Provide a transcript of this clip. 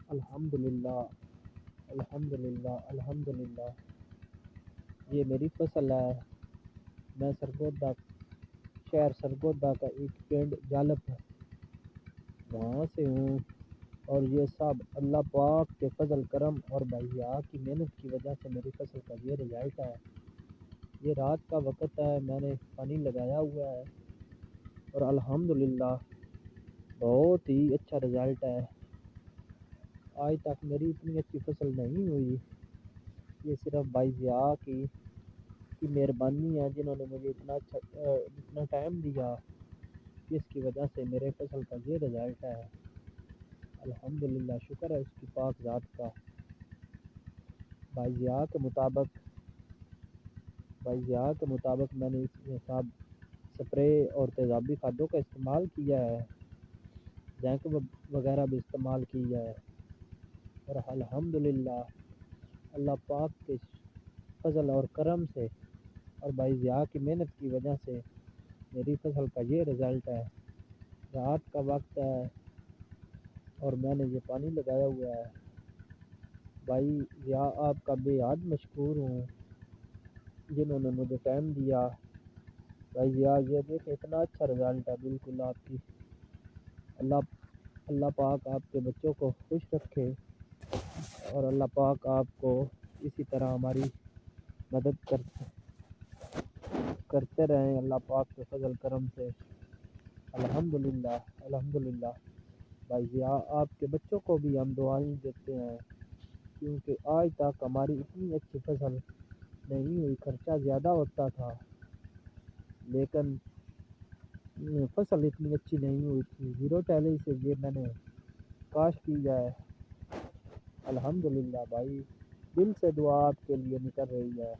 الحمدللہ الحمدللہ الحمدللہ یہ میری فصل ہے۔ میں سرگودا شہر سرگودا کا ایک پنڈ جالب وہاں سے ہوں، اور یہ سب اللہ پاک کے فضل کرم اور بھائیاں کی محنت کی وجہ سے میری فصل کا یہ رزلٹ ہے۔ یہ رات کا وقت ہے، میں نے پانی لگایا ہوا ہے اور الحمدللہ بہت ہی اچھا رزلٹ ہے۔ آج تک میری اتنی اچھی فصل نہیں ہوئی، یہ صرف بھائی ضیاء کی مہربانی ہے جنہوں نے مجھے اتنا ٹائم دیا، جس کی وجہ سے میرے فصل کا یہ رزلٹ ہے۔ الحمدللہ شکر ہے اس کی پاک ذات کا۔ بھائی ضیاء کے مطابق میں نے اس میں سب سپرے اور تیزابی کھادوں کا استعمال کیا ہے، زنک وغیرہ بھی استعمال کیا ہے، اور الحمدللہ اللہ پاک کے فضل اور کرم سے اور بھائی ضیاء کی محنت کی وجہ سے میری فصل کا یہ رزلٹ ہے۔ رات کا وقت ہے اور میں نے یہ پانی لگایا ہوا ہے۔ بھائی ضیاء آپ کا بے حد مشکور ہوں جنہوں نے مجھے ٹائم دیا۔ بھائی ضیاء یہ دیکھیں اتنا اچھا رزلٹ ہے، بالکل آپ کی اللہ پاک آپ کے بچوں کو خوش رکھے، اور اللہ پاک آپ کو اسی طرح ہماری مدد کرتے رہیں اللہ پاک کے فضل کرم سے۔ الحمدللہ الحمدللہ بھائی ضیاء آپ کے بچوں کو بھی ہم دعائیں دیتے ہیں، کیونکہ آج تک ہماری اتنی اچھی فصل نہیں ہوئی، خرچہ زیادہ ہوتا تھا لیکن فصل اتنی اچھی نہیں ہوئی تھی۔ زیرو ٹیلی سے یہ میں نے کاشت کی ہے۔ الحمدللہ بھائی دل سے دعا آپ کے لیے نکل رہی ہے۔